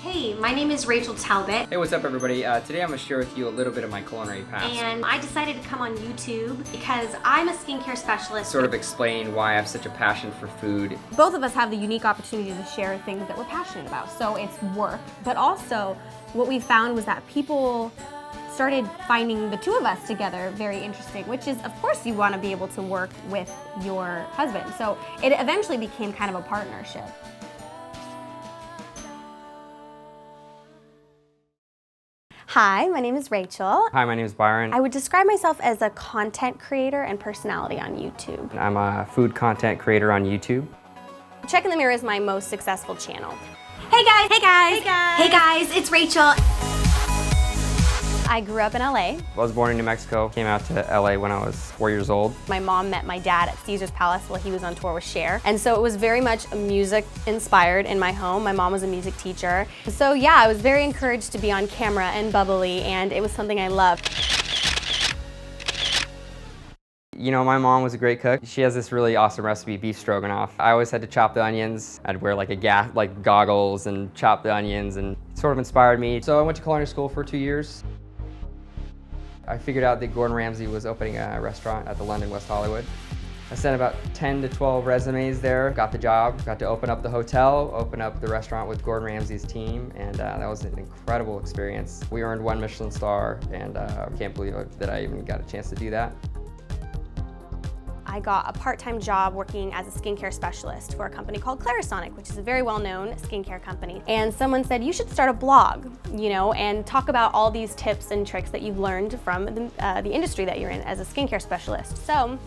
Hey, my name is Rachel Talbott. Hey, what's up everybody? Today I'm going to share with you a little bit of my culinary past. And I decided to come on YouTube because I'm a skincare specialist. Sort of explain why I have such a passion for food. Both of us have the unique opportunity to share things that we're passionate about. So it's work, but also what we found was that people started finding the two of us together very interesting, which is, of course, you want to be able to work with your husband. So it eventually became kind of a partnership. Hi, my name is Rachel. Hi, my name is Byron. I would describe myself as a content creator and personality on YouTube. I'm a food content creator on YouTube. Check in the Mirror is my most successful channel. Hey guys, hey guys, hey guys, hey guys, it's Rachel. I grew up in LA. I was born in New Mexico, came out to LA when I was 4 years old. My mom met my dad at Caesar's Palace while he was on tour with Cher. And so it was very much music inspired in my home. My mom was a music teacher. So yeah, I was very encouraged to be on camera and bubbly, and it was something I loved. You know, my mom was a great cook. She has this really awesome recipe, beef stroganoff. I always had to chop the onions. I'd wear like goggles and chop the onions, and it sort of inspired me. So I went to culinary school for 2 years. I figured out that Gordon Ramsay was opening a restaurant at the London West Hollywood. I sent about 10 to 12 resumes there, got the job, got to open up the hotel, open up the restaurant with Gordon Ramsay's team, and that was an incredible experience. We earned 1 Michelin star, and I can't believe that I even got a chance to do that. I got a part-time job working as a skincare specialist for a company called Clarisonic, which is a very well-known skincare company. And someone said, you should start a blog, you know, and talk about all these tips and tricks that you've learned from the industry that you're in as a skincare specialist. So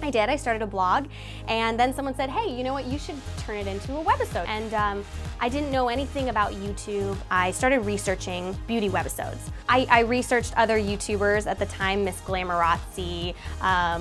I did. I started a blog, and then someone said, hey, you know what, you should turn it into a webisode. And I didn't know anything about YouTube. I started researching beauty webisodes. I researched other YouTubers at the time, Miss Glamorazzi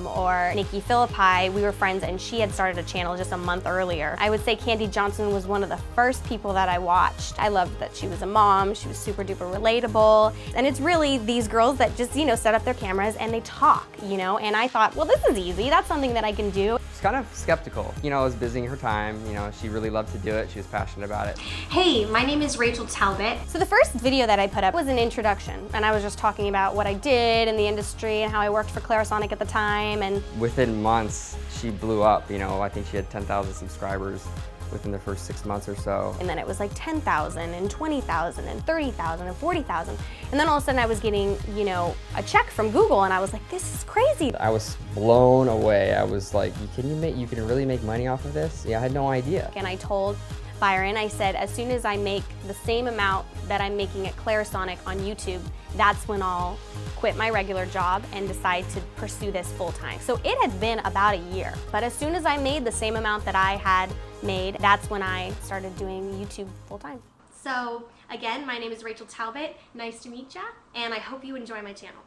or Nikki Philippi. We were friends, and she had started a channel just a month earlier. I would say Candy Johnson was one of the first people that I watched. I loved that she was a mom. She was super duper relatable. And it's really these girls that just, you know, set up their cameras and they talk, you know, and I thought, well, this is easy. That's something that I can do. She's kind of skeptical. You know, I was busying her time. You know, she really loved to do it. She was passionate about it. Hey, my name is Rachel Talbott. So the first video that I put up was an introduction, and I was just talking about what I did in the industry and how I worked for Clarisonic at the time. And within months, she blew up. You know, I think she had 10,000 subscribers within the first 6 months or so. And then it was like 10,000 and 20,000 and 30,000 and 40,000. And then all of a sudden I was getting, you know, a check from Google, and I was like, this is crazy. I was blown away. I was like, you can really make money off of this? Yeah, I had no idea. And I told Byron, I said, as soon as I make the same amount that I'm making at Clarisonic on YouTube, that's when I'll quit my regular job and decide to pursue this full time. So it had been about a year, but as soon as I made the same amount that I had made, that's when I started doing YouTube full time. So again, my name is Rachel Talbott. Nice to meet ya, and I hope you enjoy my channel.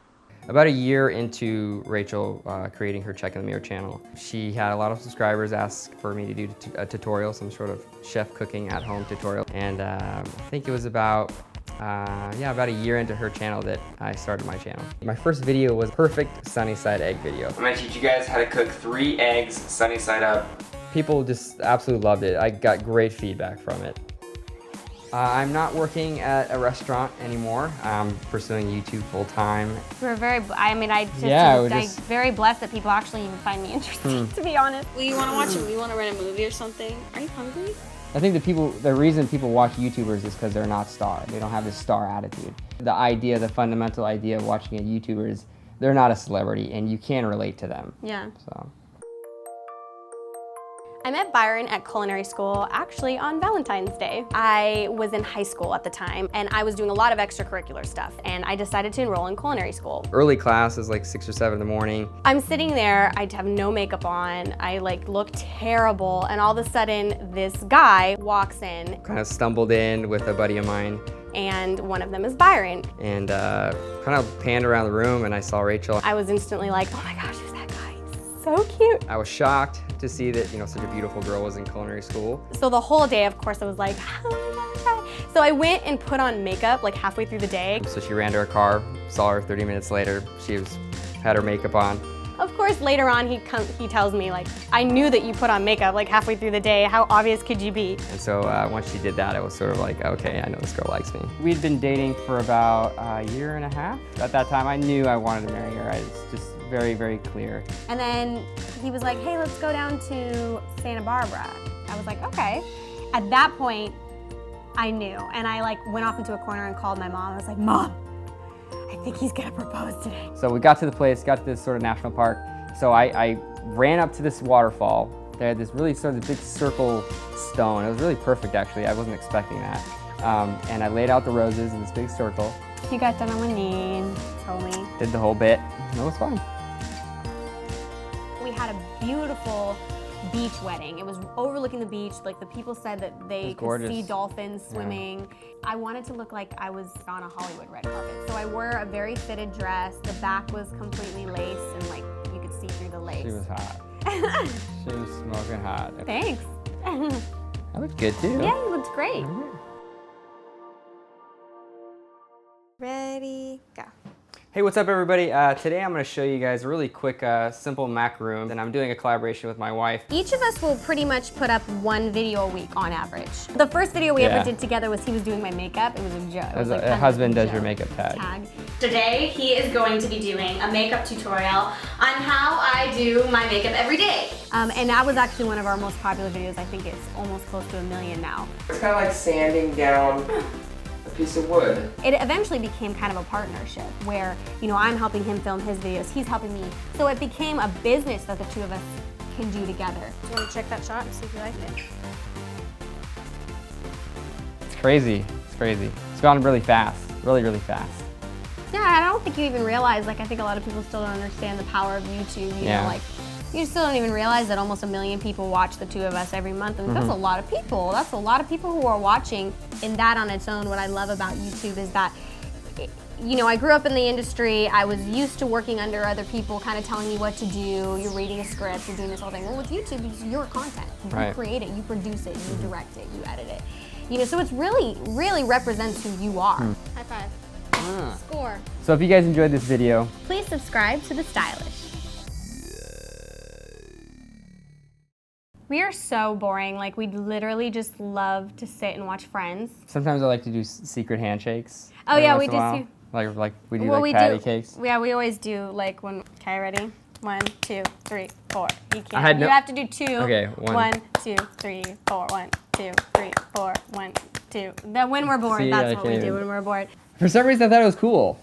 About a year into Rachel creating her Check in the Mirror channel, she had a lot of subscribers ask for me to do a tutorial, some sort of chef cooking at home tutorial. And I think it was about a year into her channel that I started my channel. My first video was perfect sunny side egg video. I'm gonna teach you guys how to cook 3 eggs sunny side up. People just absolutely loved it. I got great feedback from it. I'm not working at a restaurant anymore. I'm pursuing YouTube full time. We're very, I'm very blessed that people actually even find me interesting, to be honest. Well, you want to watch a movie? You want to rent a movie or something? Are you hungry? I think the reason people watch YouTubers is because they're not star. They don't have this star attitude. The fundamental idea of watching a YouTuber is they're not a celebrity and you can relate to them. Yeah. So. I met Byron at culinary school actually on Valentine's Day. I was in high school at the time, and I was doing a lot of extracurricular stuff, and I decided to enroll in culinary school. Early class is like 6 or 7 in the morning. I'm sitting there, I have no makeup on, I look terrible, and all of a sudden this guy walks in. Kind of stumbled in with a buddy of mine. And one of them is Byron. And kind of panned around the room, and I saw Rachel. I was instantly like, oh my gosh, who's that guy? He's so cute. I was shocked to see that, you know, such a beautiful girl was in culinary school. So the whole day, of course, I was like, oh my God. So I went and put on makeup like halfway through the day. So she ran to her car, saw her 30 minutes later. She had her makeup on. Of course, later on he tells me, like, I knew that you put on makeup like halfway through the day. How obvious could you be? And so once she did that, it was sort of like, okay, I know this girl likes me. We'd been dating for about a year and a half. At that time, I knew I wanted to marry her. It was just very, very clear. And then he was like, hey, let's go down to Santa Barbara. I was like, okay. At that point, I knew. And I like went off into a corner and called my mom. I was like, Mom, I think he's gonna propose today. So we got to the place, got to this sort of national park. So I ran up to this waterfall. They had this really sort of big circle stone. It was really perfect, actually. I wasn't expecting that. And I laid out the roses in this big circle. He got down on one knee and told me. Did the whole bit. It was fun. We had a beautiful beach wedding. It was overlooking the beach. Like the people said that they could see dolphins swimming. Yeah. I wanted to look like I was on a Hollywood red carpet. So I wore a very fitted dress. The back was completely laced and like you could see through the lace. She was hot. She was smoking hot. Thanks. That looked good too. Yeah, you looked great. Mm-hmm. Ready, go. Hey, what's up everybody? Today I'm going to show you guys a really quick, simple Mac room, and I'm doing a collaboration with my wife. Each of us will pretty much put up one video a week on average. The first video we ever did together was he was doing my makeup. It was a joke. It was like a husband does your makeup tag. Today, he is going to be doing a makeup tutorial on how I do my makeup every day. And that was actually one of our most popular videos. I think it's almost close to 1 million now. It's kind of like sanding down a piece of wood. It eventually became kind of a partnership where, you know, I'm helping him film his videos, he's helping me. So it became a business that the two of us can do together. Do you want to check that shot and see if you like it? It's crazy. It's crazy. It's gone really fast. Really, really fast. Yeah, I don't think you even realize, like, I think a lot of people still don't understand the power of YouTube. You know, like, you still don't even realize that almost 1 million people watch the two of us every month, and that's a lot of people. That's a lot of people who are watching. And that on its own, what I love about YouTube is that, you know, I grew up in the industry. I was used to working under other people, kind of telling me what to do. You're reading a script, you're doing this whole thing. Well, with YouTube, it's your content. You create it, you produce it, you direct it, you edit it. You know, so it's really, really represents who you are. High five. Score. So if you guys enjoyed this video, please subscribe to The Stylish. We are so boring. Like, we'd literally just love to sit and watch Friends. sometimes I like to do secret handshakes. Oh yeah, we just do. Like we do like patty cakes. Yeah, we always do like when. Okay, ready? 1, 2, 3, 4. You can't. I had you have to do 2. Okay, 1, 2, 3, 4. 1, 2, 3, 4. 1, 2. Then when we're bored, See, that's what we do when we're bored. For some reason, I thought it was cool.